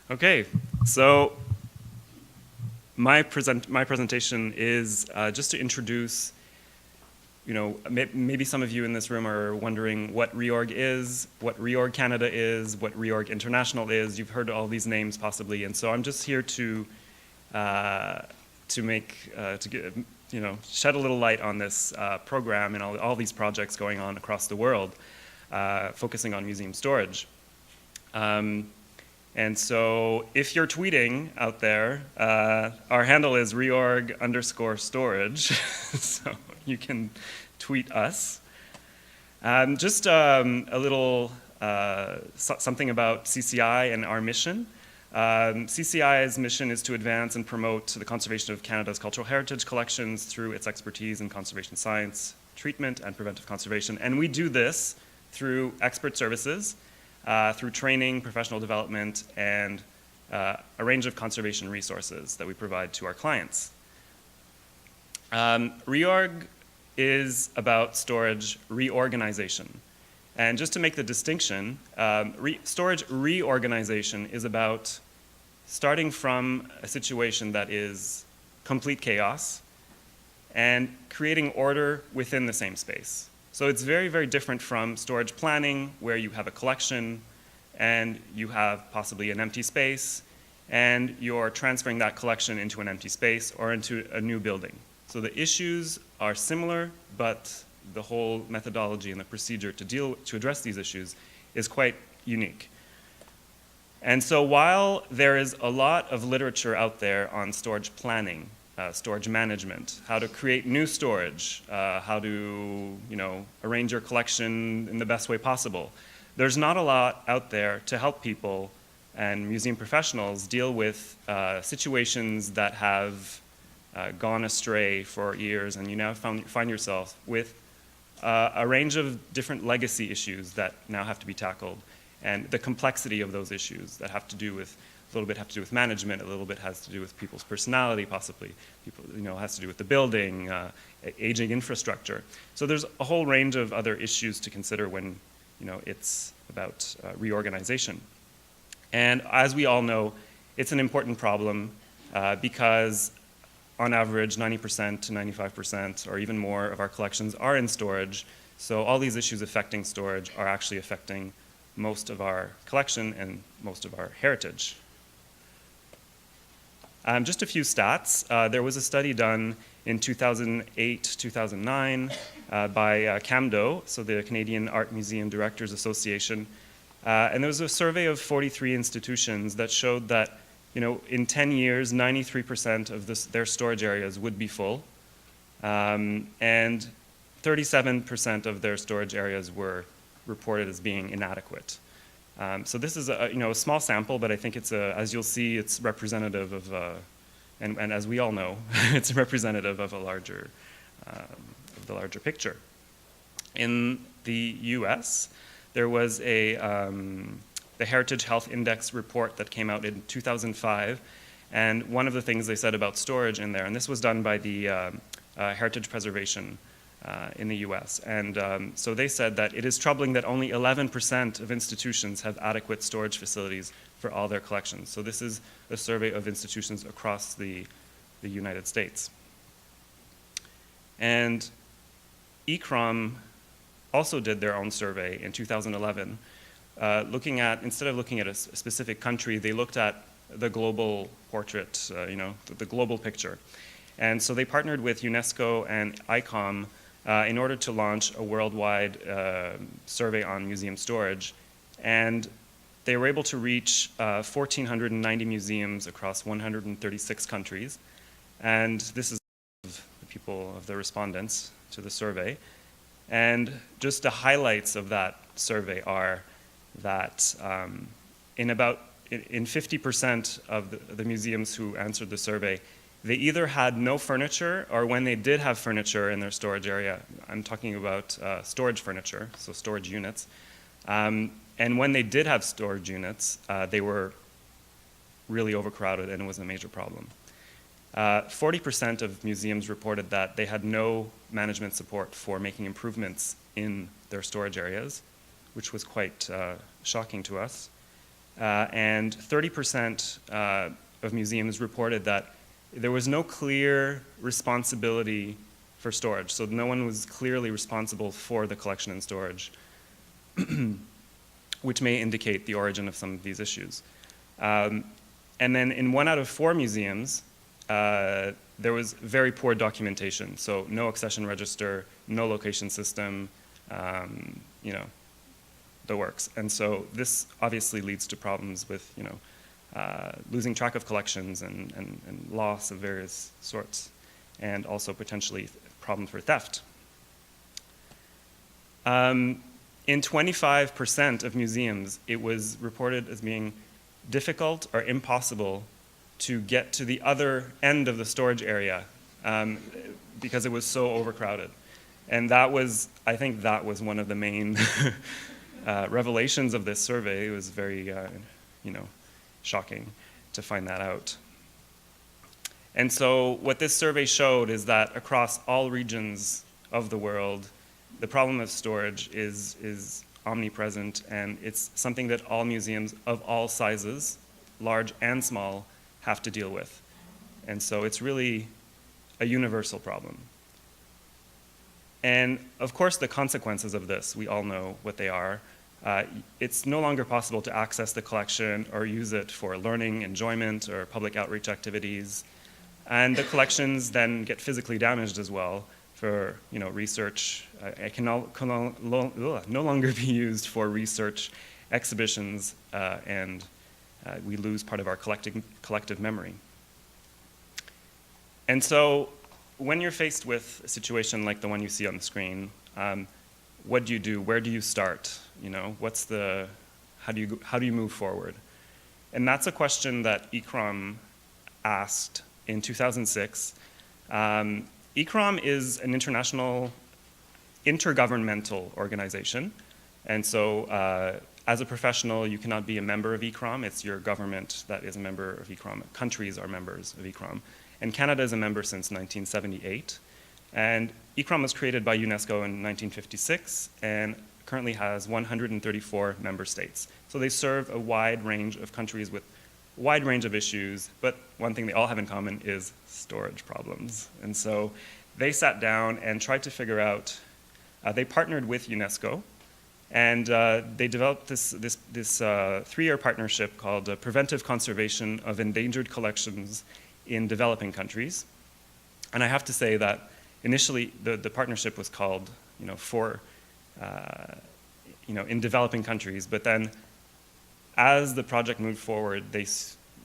Okay, so my presentation is just to introduce, maybe some of you in this room are wondering what Reorg is, what Reorg Canada is, what Reorg International is. You've heard all these names possibly, and so I'm just here to shed a little light on this program and all these projects going on across the world, focusing on museum storage. And so if you're tweeting out there, our handle is reorg_storage, so you can tweet us. Just a little something about CCI and our mission. CCI's mission is to advance and promote the conservation of Canada's cultural heritage collections through its expertise in conservation science, treatment, and preventive conservation. And we do this through expert services, through training, professional development, and a range of conservation resources that we provide to our clients. Reorg is about storage reorganization. And just to make the distinction, storage reorganization is about starting from a situation that is complete chaos and creating order within the same space. So it's very, very different from storage planning, where you have a collection and you have possibly an empty space, and you're transferring that collection into an empty space or into a new building. So the issues are similar, but the whole methodology and the procedure to address these issues is quite unique. And so while there is a lot of literature out there on storage planning, storage management, how to create new storage, how to arrange your collection in the best way possible, there's not a lot out there to help people and museum professionals deal with situations that have gone astray for years, and you now find yourself with a range of different legacy issues that now have to be tackled, and the complexity of those issues that have to do with, a little bit have to do with management, a little bit has to do with people's personality possibly, has to do with the building, aging infrastructure. So there's a whole range of other issues to consider when it's about reorganization. And as we all know, it's an important problem because on average 90% to 95% or even more of our collections are in storage. So all these issues affecting storage are actually affecting most of our collection and most of our heritage. Just a few stats. There was a study done in 2008-2009 by CAMDO, so the Canadian Art Museum Directors Association. And there was a survey of 43 institutions that showed that in 10 years, 93% of their storage areas would be full, and 37% of their storage areas were reported as being inadequate. So this is a small sample, but I think it's as you'll see, it's representative of, and as we all know, it's representative of a larger, of the larger picture. In the U.S., there was the Heritage Health Index report that came out in 2005, and one of the things they said about storage in there, and this was done by the Heritage Preservation in the US, and so they said that it is troubling that only 11% of institutions have adequate storage facilities for all their collections. So this is a survey of institutions across the United States. And ECROM also did their own survey in 2011, instead of looking at a specific country, they looked at the global portrait, the global picture. And so they partnered with UNESCO and ICOM in order to launch a worldwide survey on museum storage. And they were able to reach 1,490 museums across 136 countries. And this is the people of the respondents to the survey. And just the highlights of that survey are that in 50% of the museums who answered the survey, they either had no furniture, or when they did have furniture in their storage area, I'm talking about storage furniture, so storage units, and when they did have storage units, they were really overcrowded and it was a major problem. 40% of museums reported that they had no management support for making improvements in their storage areas, which was quite shocking to us. and 30% of museums reported that there was no clear responsibility for storage. So no one was clearly responsible for the collection and storage, which may indicate the origin of some of these issues. And then in 1 out of 4 museums, there was very poor documentation. So no accession register, no location system, you know, the works. And so this obviously leads to problems with, you know, losing track of collections and loss of various sorts, and also potentially problems for theft. In 25% of museums, it was reported as being difficult or impossible to get to the other end of the storage area because it was so overcrowded. And that was, I think that was one of the main revelations of this survey. It was very, you know, shocking to find that out. And so what this survey showed is that across all regions of the world, the problem of storage is omnipresent, and it's something that all museums of all sizes, large and small, have to deal with. And so it's really a universal problem. And of course, the consequences of this, we all know what they are. It's no longer possible to access the collection or use it for learning, enjoyment, or public outreach activities. And the collections then get physically damaged as well for, you know, research. It can no longer be used for research, exhibitions, and we lose part of our collective memory. And so when you're faced with a situation like the one you see on the screen, what do you do? Where do you start? You know, how do you move forward? And that's a question that ICROM asked in 2006. ICROM is an international intergovernmental organization. And so as a professional, you cannot be a member of ICROM. It's your government that is a member of ICROM. Countries are members of ICROM. And Canada is a member since 1978. And ICROM was created by UNESCO in 1956 and currently has 134 member states. So they serve a wide range of countries with a wide range of issues, but one thing they all have in common is storage problems. And so they sat down and tried to figure out, they partnered with UNESCO, and they developed this 3-year partnership called Preventive Conservation of Endangered Collections in Developing Countries. And I have to say that initially the partnership was called, you know, for, you know, in developing countries, but then as the project moved forward, they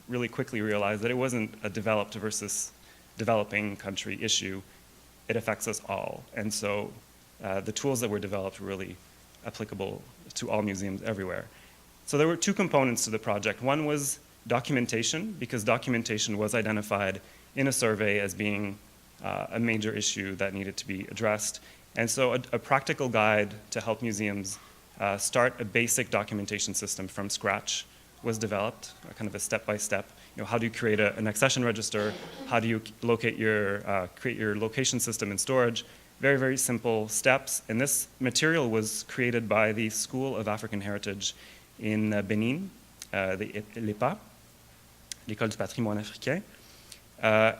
really quickly realized that it wasn't a developed versus developing country issue. It affects us all. And so the tools that were developed were really applicable to all museums everywhere. So there were 2 components to the project. One was documentation, because documentation was identified in a survey as being a major issue that needed to be addressed. And so a practical guide to help museums start a basic documentation system from scratch was developed, kind of a step-by-step. You know, how do you create an accession register? How do you locate create your location system and storage? Very, very simple steps. And this material was created by the School of African Heritage in Benin, the l'EPA, l'École du Patrimoine Africain.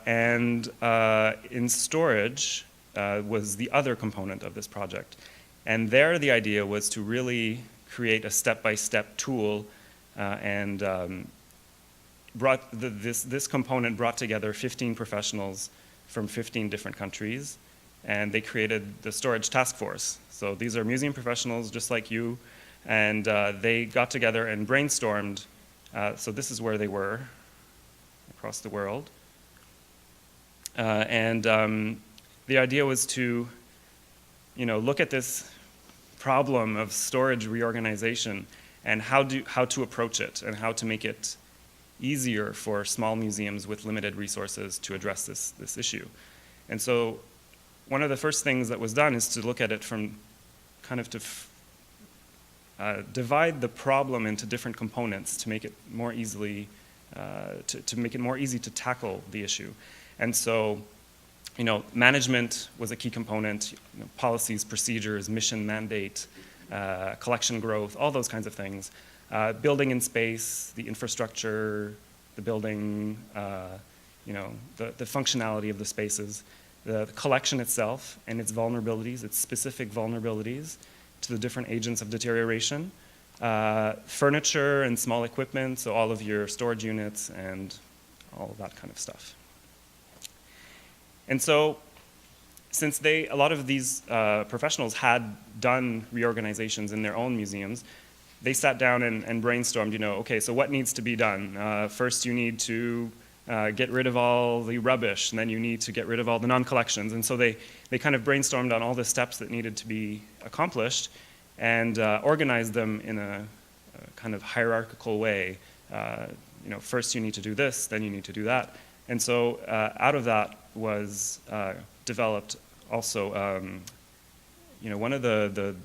And in storage was the other component of this project. And there the idea was to really create a step-by-step tool and this component brought together 15 professionals from 15 different countries, and they created the storage task force. So these are museum professionals just like you, and they got together and brainstormed. So this is where they were across the world. The idea was to, you know, look at this problem of storage reorganization and how to approach it and how to make it easier for small museums with limited resources to address this issue. And so one of the first things that was done is to look at it from kind of to divide the problem into different components to make it more easily, to make it more easy to tackle the issue. And so, you know, management was a key component, you know, policies, procedures, mission, mandate, collection growth, all those kinds of things. building in space, the infrastructure, the building, the functionality of the spaces, the collection itself and its vulnerabilities, its specific vulnerabilities to the different agents of deterioration, furniture and small equipment, so all of your storage units and all of that kind of stuff. And so, since a lot of these professionals had done reorganizations in their own museums, they sat down and brainstormed, okay, so what needs to be done? First you need to get rid of all the rubbish, and then you need to get rid of all the non-collections. And so they kind of brainstormed on all the steps that needed to be accomplished and organized them in a kind of hierarchical way. First you need to do this, then you need to do that. And so out of that was developed also, one of the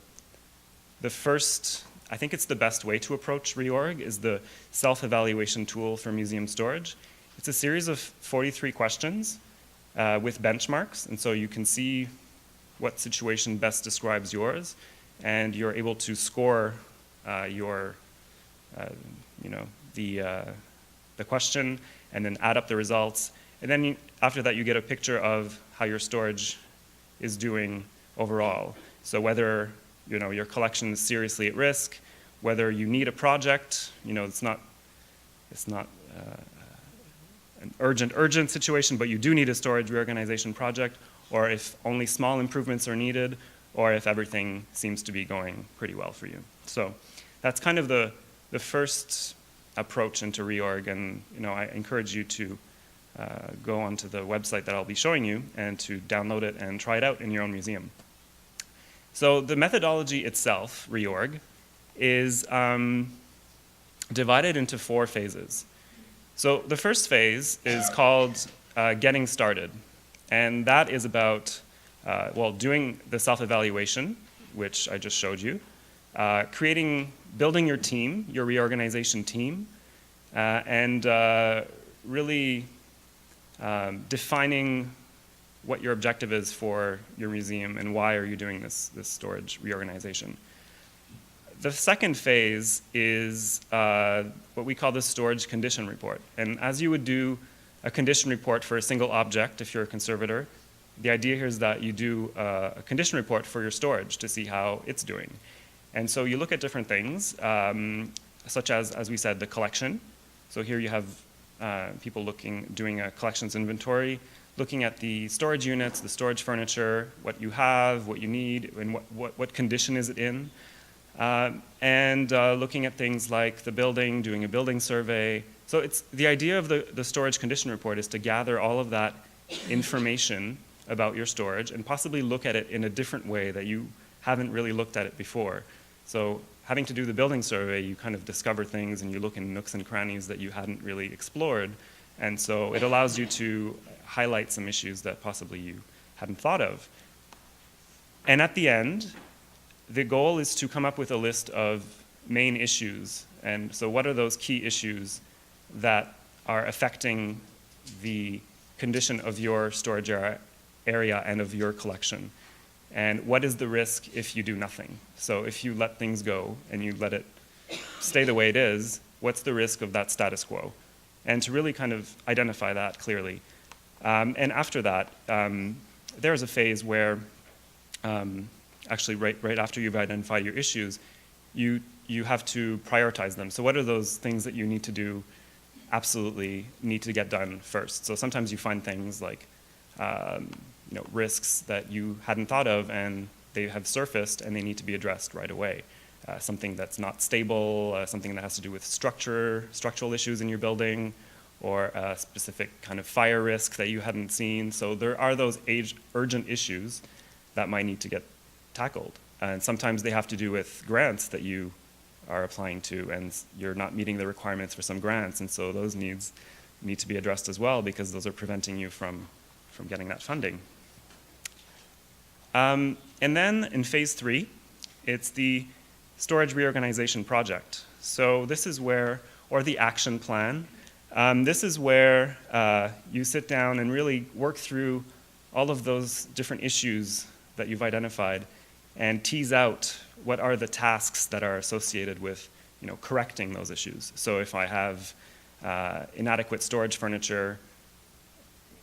first, I think it's the best way to approach reorg, is the self-evaluation tool for museum storage. It's a series of 43 questions with benchmarks, and so you can see what situation best describes yours, and you're able to score the question, and then add up the results, and then after that you get a picture of how your storage is doing overall. So whether your collection is seriously at risk, whether you need a project, it's not an urgent situation, but you do need a storage reorganization project, or if only small improvements are needed, or if everything seems to be going pretty well for you. So that's kind of the first approach into reorg, and I encourage you to go onto the website that I'll be showing you and to download it and try it out in your own museum. So the methodology itself, reorg, is divided into 4 phases. So the first phase is called getting started, and that is about doing the self-evaluation, which I just showed you, building your team, your reorganization team, and really defining what your objective is for your museum and why are you doing this storage reorganization. The second phase is what we call the storage condition report. And as you would do a condition report for a single object if you're a conservator, the idea here is that you do a condition report for your storage to see how it's doing. And so you look at different things, such as we said, the collection. So here you have people doing a collections inventory, looking at the storage units, the storage furniture, what you have, what you need, and what condition is it in. And looking at things like the building, doing a building survey. So it's the idea of the storage condition report is to gather all of that information about your storage and possibly look at it in a different way that you haven't really looked at it before. So having to do the building survey, you kind of discover things and you look in nooks and crannies that you hadn't really explored. And so it allows you to highlight some issues that possibly you hadn't thought of. And at the end, the goal is to come up with a list of main issues. And so what are those key issues that are affecting the condition of your storage area and of your collection? And what is the risk if you do nothing? So if you let things go and you let it stay the way it is, what's the risk of that status quo? And to really kind of identify that clearly. And after that, there's a phase where actually right after you've identified your issues, you have to prioritize them. So what are those things that you need to do, absolutely need to get done first? So sometimes you find things like risks that you hadn't thought of and they have surfaced and they need to be addressed right away. Something that's not stable, something that has to do with structural issues in your building, or a specific kind of fire risk that you hadn't seen. So there are those urgent issues that might need to get tackled. And sometimes they have to do with grants that you are applying to, and you're not meeting the requirements for some grants, and so those needs need to be addressed as well because those are preventing you from getting that funding. And then in phase 3, it's the storage reorganization project. So this is where, or the action plan, this is where you sit down and really work through all of those different issues that you've identified and tease out what are the tasks that are associated with correcting those issues. So if I have inadequate storage furniture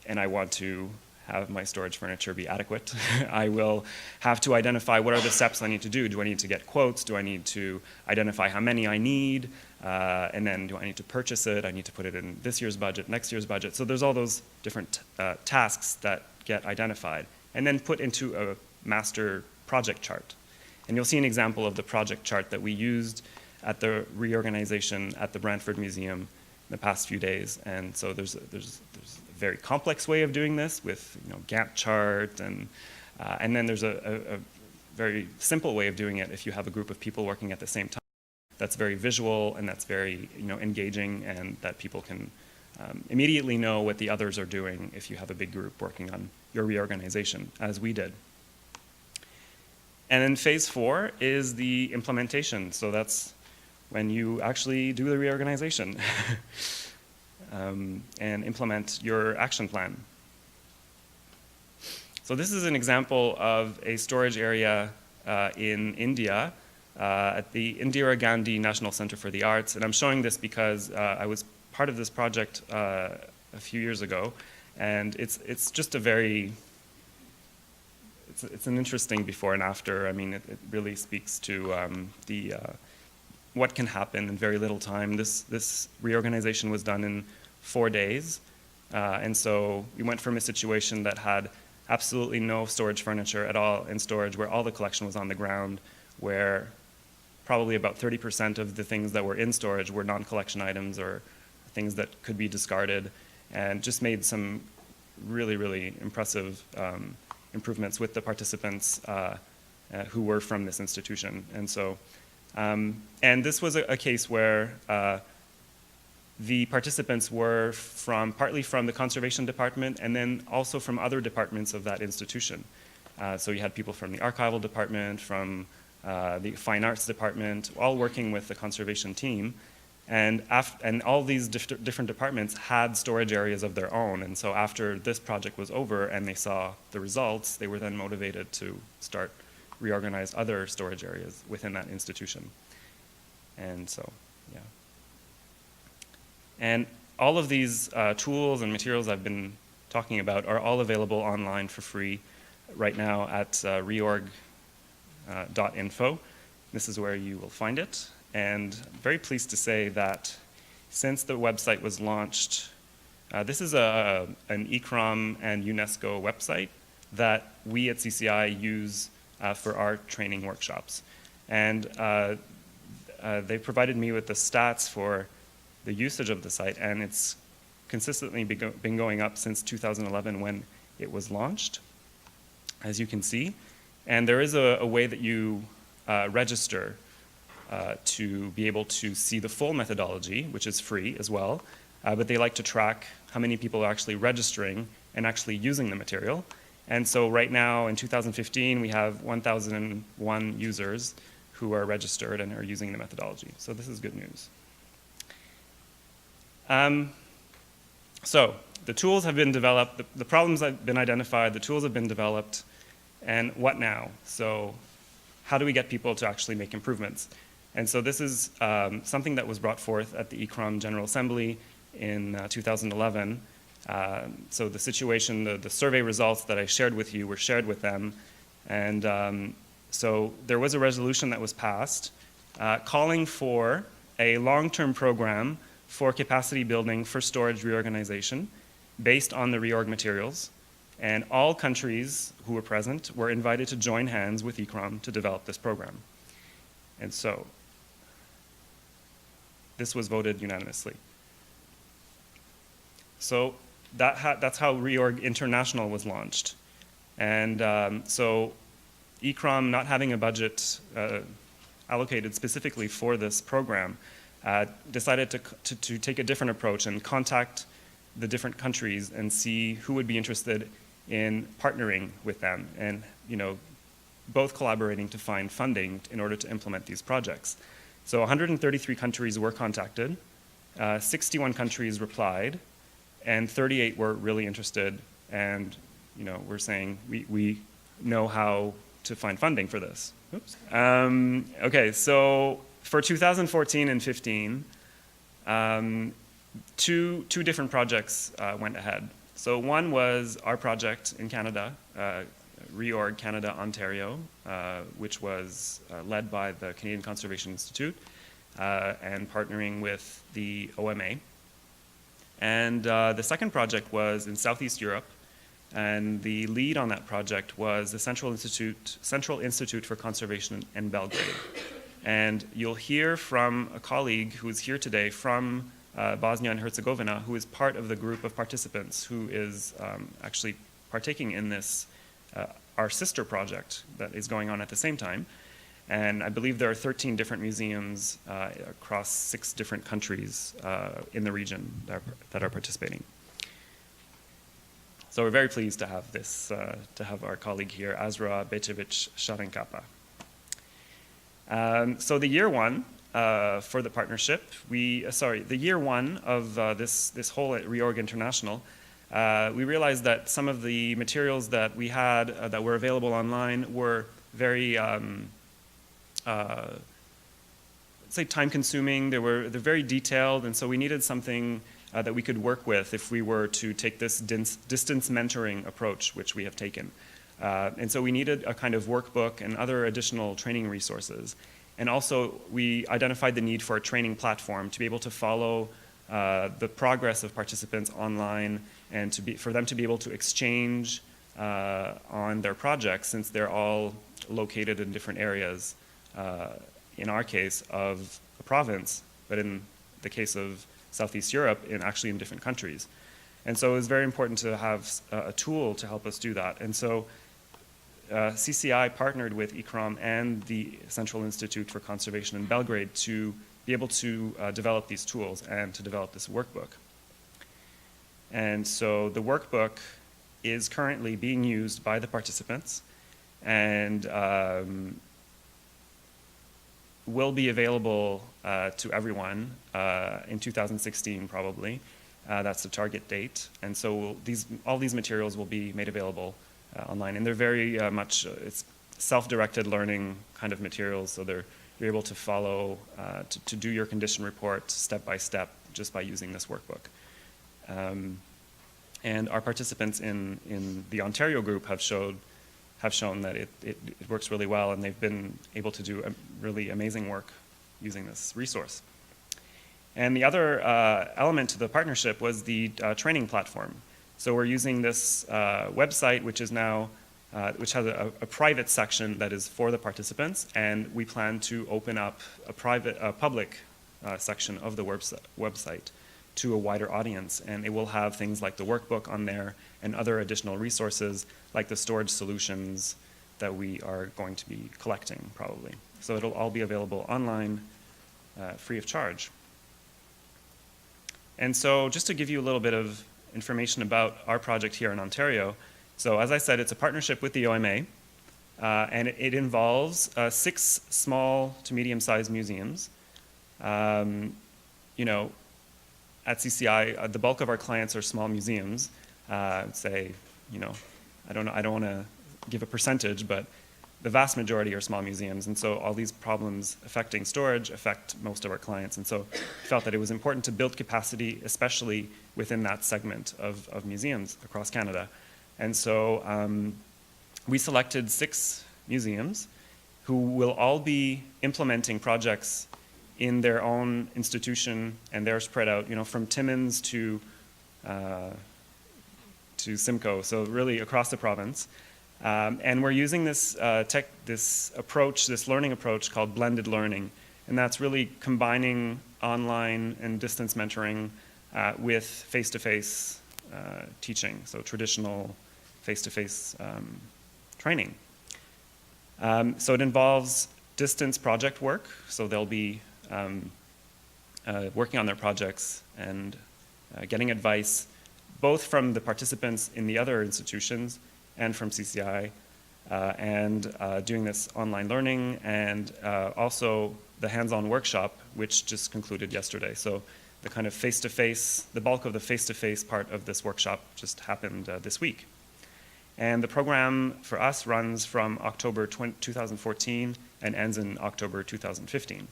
and I want to have my storage furniture be adequate, I will have to identify what are the steps I need to do. Do I need to get quotes? Do I need to identify how many I need? And then do I need to purchase it? I need to put it in this year's budget, next year's budget. So there's all those different tasks that get identified and then put into a master project chart. And you'll see an example of the project chart that we used at the reorganization at the Brantford Museum in the past few days. And so there's a very complex way of doing this with Gantt chart, and then there's a very simple way of doing it if you have a group of people working at the same time. That's very visual and that's very engaging, and that people can immediately know what the others are doing if you have a big group working on your reorganization, as we did. And then phase 4 is the implementation. So that's when you actually do the reorganization and implement your action plan. So this is an example of a storage area in India at the Indira Gandhi National Center for the Arts. And I'm showing this because I was part of this project a few years ago. And it's just a very, it's an interesting before and after. I mean, it really speaks to what can happen in very little time. This reorganization was done in 4 days. And so we went from a situation that had absolutely no storage furniture at all in storage, where all the collection was on the ground, where probably about 30% of the things that were in storage were non-collection items or things that could be discarded, and just made some really, really impressive improvements with the participants who were from this institution. And so, and this was a case where the participants were partly from the conservation department and then also from other departments of that institution. So you had people from the archival department, from the fine arts department, all working with the conservation team. And all these different departments had storage areas of their own. And so after this project was over and they saw the results, they were then motivated to start reorganize other storage areas within that institution. And so, yeah. And all of these tools and materials I've been talking about are all available online for free right now at reorg.info. This is where you will find it. And I'm very pleased to say that since the website was launched, this is an ICROM and UNESCO website that we at CCI use for our training workshops. And they provided me with the stats for the usage of the site, and it's consistently been going up since 2011 when it was launched, as you can see. And there is a way that you register to be able to see the full methodology, which is free as well, but they like to track how many people are actually registering and actually using the material. And so right now in 2015, we have 1,001 users who are registered and are using the methodology. So this is good news. So the tools have been developed, the problems have been identified, the tools have been developed, and what now? So how do we get people to actually make improvements? And so this is something that was brought forth at the ICROM General Assembly in 2011. So the situation, the survey results that I shared with you were shared with them. And so there was a resolution that was passed calling for a long-term program for capacity building for storage reorganization based on the reorg materials. And all countries who were present were invited to join hands with ICROM to develop this program. And so this was voted unanimously. So that's how Reorg International was launched. And so ICROM, not having a budget allocated specifically for this program, decided to take a different approach and contact the different countries and see who would be interested in partnering with them and both collaborating to find funding in order to implement these projects. So 133 countries were contacted, 61 countries replied, and 38 were really interested and we're saying we know how to find funding for this. Oops. Okay, so for 2014 and 15, two different projects went ahead. So one was our project in Canada, Reorg Canada Ontario, which was led by the Canadian Conservation Institute and partnering with the OMA. And the second project was in Southeast Europe, and the lead on that project was the Central Institute for Conservation in Belgrade. And you'll hear from a colleague who is here today from Bosnia and Herzegovina, who is part of the group of participants who is actually partaking in this, our sister project that is going on at the same time. And I believe there are 13 different museums across 6 different countries in the region that are participating. So we're very pleased to have this, to have our colleague here, Azra Becevic-Sharenkapa. So the year one for the partnership, the year one of this whole at Reorg International, we realized that some of the materials that we had that were available online were very say time-consuming. They're very detailed, and so we needed something that we could work with if we were to take this distance mentoring approach, which we have taken. And so we needed a kind of workbook and other additional training resources. And also, we identified the need for a training platform to be able to follow the progress of participants online and for them to be able to exchange on their projects, since they're all located in different areas, in our case, of a province, but in the case of Southeast Europe, actually in different countries. And so it was very important to have a tool to help us do that. And so CCI partnered with ICROM and the Central Institute for Conservation in Belgrade to be able to develop these tools and to develop this workbook. And so the workbook is currently being used by the participants and will be available to everyone in 2016 probably. That's the target date. And so all these materials will be made available online. And they're very much, it's self-directed learning kind of materials, so you're able to follow, to do your condition report step by step just by using this workbook. And our participants in the Ontario group have shown that it works really well, and they've been able to do really amazing work using this resource. And the other element to the partnership was the training platform. So we're using this website, which is now, which has a private section that is for the participants, and we plan to open up a public section of the website to a wider audience, and it will have things like the workbook on there and other additional resources like the storage solutions that we are going to be collecting probably. So it'll all be available online free of charge. And so just to give you a little bit of information about our project here in Ontario, so as I said, it's a partnership with the OMA, and it involves 6 small to medium-sized museums. You know, at CCI, the bulk of our clients are small museums. I'd say, you know, I don't want to give a percentage, but the vast majority are small museums, and so all these problems affecting storage affect most of our clients, and so we felt that it was important to build capacity, especially within that segment of museums across Canada. And so we selected 6 museums who will all be implementing projects in their own institution, and they're spread out, you know, from Timmins to Simcoe, so really across the province. And we're using this this learning approach called blended learning, and that's really combining online and distance mentoring with face-to-face teaching, so traditional face-to-face training. So it involves distance project work, so they'll be working on their projects and getting advice both from the participants in the other institutions and from CCI, and doing this online learning, and also the hands-on workshop, which just concluded yesterday. So the kind of face-to-face, the bulk of the face-to-face part of this workshop just happened this week. And the program for us runs from October 2014 and ends in October 2015.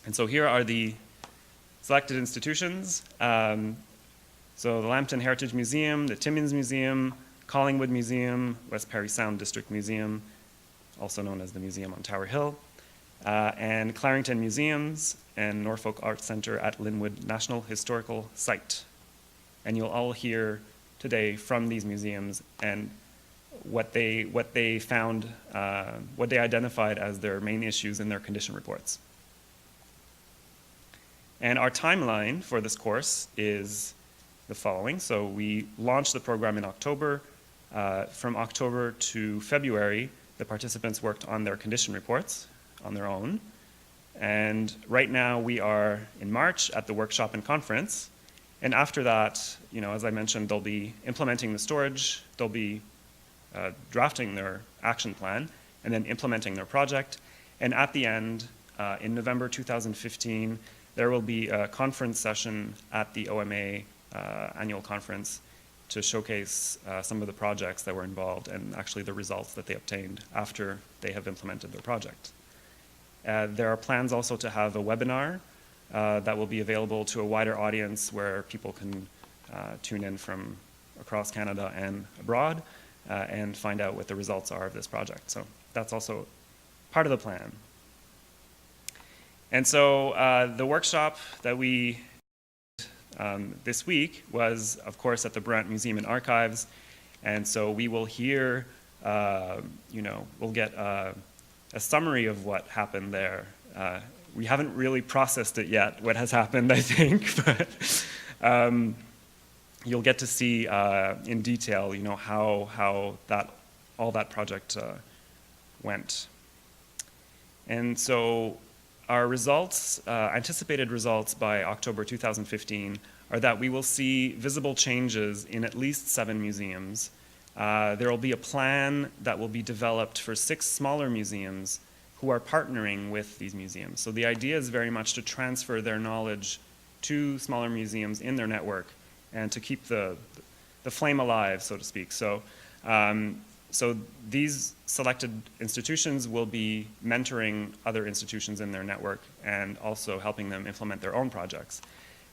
And so here are the selected institutions. So the Lambton Heritage Museum, the Timmins Museum, Collingwood Museum, West Parry Sound District Museum, also known as the Museum on Tower Hill, and Clarington Museums and Norfolk Arts Centre at Linwood National Historical Site. And you'll all hear today from these museums and what they found, what they identified as their main issues in their condition reports. And our timeline for this course is the following. So we launched the program in October. From October to February, the participants worked on their condition reports on their own. And right now we are in March at the workshop and conference. And after that, as I mentioned, they'll be implementing the storage, they'll be drafting their action plan, and then implementing their project. And at the end, in November 2015, there will be a conference session at the OMA annual conference to showcase some of the projects that were involved and actually the results that they obtained after they have implemented their project. There are plans also to have a webinar that will be available to a wider audience where people can tune in from across Canada and abroad and find out what the results are of this project. So that's also part of the plan. And so the workshop that we this week was, of course, at the Brant Museum and Archives. And so we will hear, we'll get a summary of what happened there. We haven't really processed it yet, what has happened, I think, but you'll get to see in detail, how all that project went. And so our results, anticipated results by October 2015, are that we will see visible changes in at least 7 museums. There will be a plan that will be developed for 6 smaller museums who are partnering with these museums. So the idea is very much to transfer their knowledge to smaller museums in their network and to keep the flame alive, so to speak. So, so these selected institutions will be mentoring other institutions in their network and also helping them implement their own projects.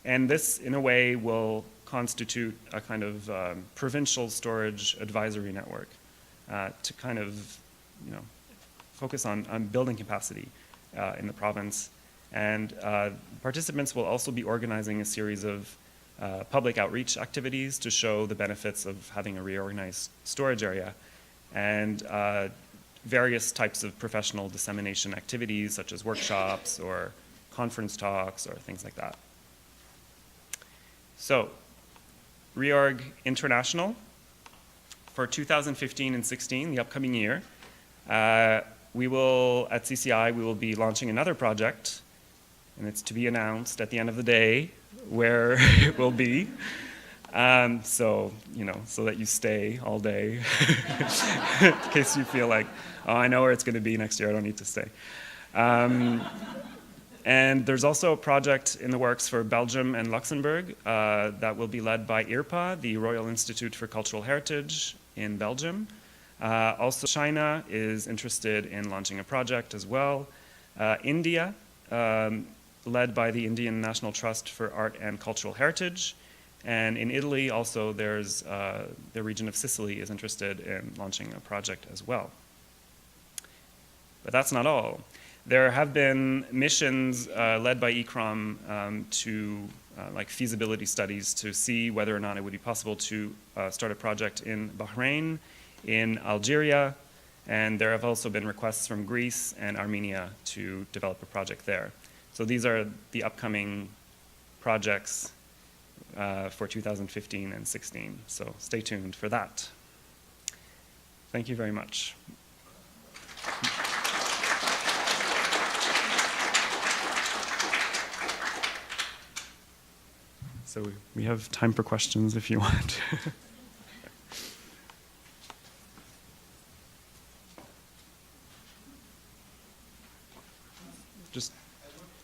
And this, in a way, will constitute a kind of provincial storage advisory network to kind of, focus on building capacity in the province. And participants will also be organizing a series of public outreach activities to show the benefits of having a reorganized storage area, and various types of professional dissemination activities such as workshops or conference talks or things like that. So, Reorg International for 2015 and 16, the upcoming year, we will, at CCI, we will be launching another project, and it's to be announced at the end of the day where it will be. So that you stay all day, in case you feel like, oh, I know where it's going to be next year, I don't need to stay. And there's also a project in the works for Belgium and Luxembourg that will be led by IRPA, the Royal Institute for Cultural Heritage in Belgium. Also, China is interested in launching a project as well. India, led by the Indian National Trust for Art and Cultural Heritage. And in Italy, also, there's the region of Sicily is interested in launching a project as well. But that's not all. There have been missions led by ECROM to like feasibility studies to see whether or not it would be possible to start a project in Bahrain, in Algeria, and there have also been requests from Greece and Armenia to develop a project there. So these are the upcoming projects for 2015 and 16. So stay tuned for that. Thank you very much. So we have time for questions if you want.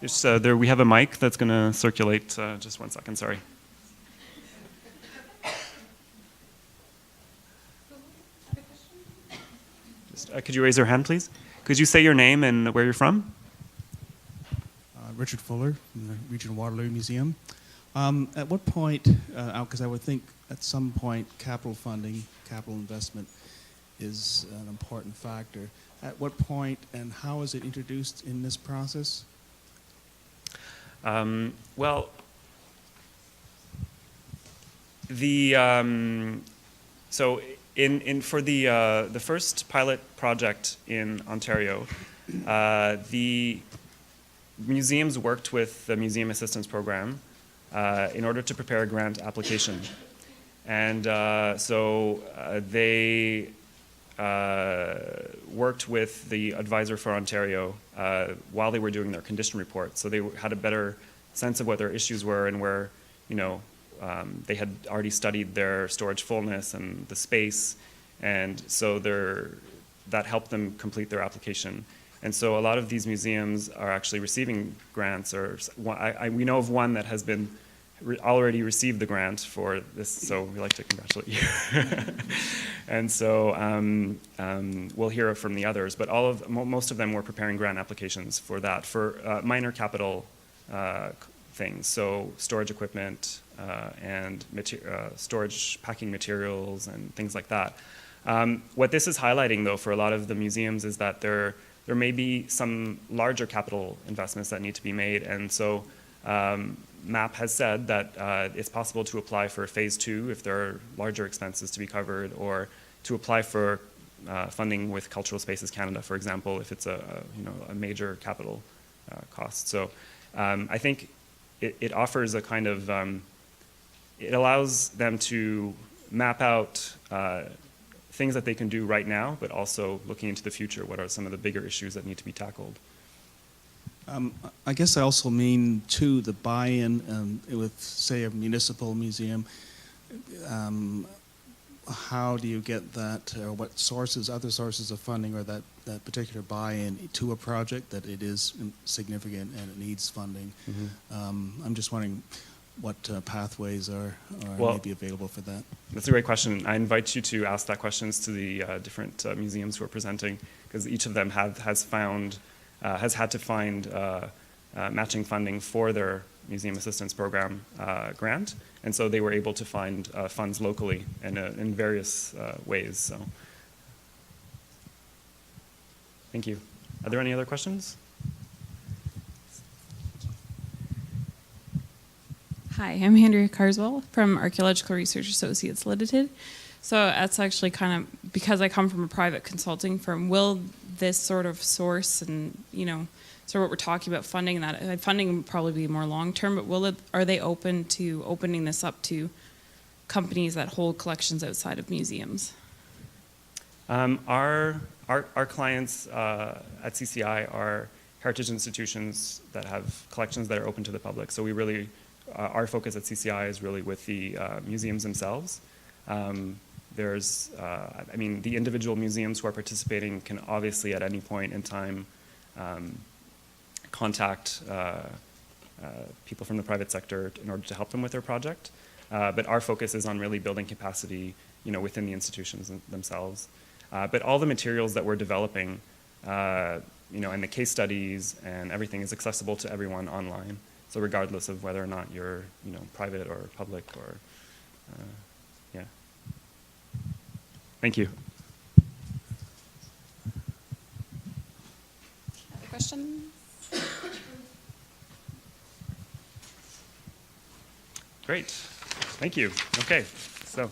Just there, we have a mic that's going to circulate. Just 1 second, sorry. Just, could you raise your hand, please? Could you say your name and where you're from? Richard Fuller from the Regional Waterloo Museum. At what point, because I would think at some point capital funding, capital investment is an important factor. At what point and how is it introduced in this process? Well, so for the first pilot project in Ontario, the museums worked with the Museum Assistance Program in order to prepare a grant application. And they worked with the advisor for Ontario while they were doing their condition report. So they had a better sense of what their issues were and where, they had already studied their storage fullness and the space. And so that helped them complete their application. And so a lot of these museums are actually receiving grants, or we know of one that has been already received the grant for this, so we'd like to congratulate you. And so we'll hear from the others, but most of them were preparing grant applications for that, for minor capital things, so storage equipment and storage packing materials and things like that. What this is highlighting, though, for a lot of the museums is that there may be some larger capital investments that need to be made, and so MAP has said that it's possible to apply for phase 2 if there are larger expenses to be covered, or to apply for funding with Cultural Spaces Canada, for example, if it's a major capital cost. So I think it offers a kind of, it allows them to map out things that they can do right now, but also looking into the future, what are some of the bigger issues that need to be tackled. I guess I also mean, too, the buy-in with, say, a municipal museum. How do you get that, or what other sources of funding, or that particular buy-in to a project that it is significant and it needs funding? Mm-hmm. I'm just wondering what pathways are maybe available for that. That's a great question. I invite you to ask that questions to the different museums who are presenting, because each of them has had to find matching funding for their Museum Assistance Program grant, and so they were able to find funds locally in various ways. So, thank you. Are there any other questions? Hi, I'm Andrea Carswell from Archaeological Research Associates Limited. So that's actually kind of, because I come from a private consulting firm, will this sort of source and, sort of what we're talking about funding, that funding would probably be more long-term, but are they open to opening this up to companies that hold collections outside of museums? Our clients at CCI are heritage institutions that have collections that are open to the public. So we really, our focus at CCI is really with the museums themselves. There's, the individual museums who are participating can obviously at any point in time contact people from the private sector in order to help them with their project. But our focus is on really building capacity, within the institutions themselves. But all the materials that we're developing, and the case studies and everything is accessible to everyone online. So regardless of whether or not you're, private or public or, yeah. Thank you. Other questions? Great. Thank you. Okay, so.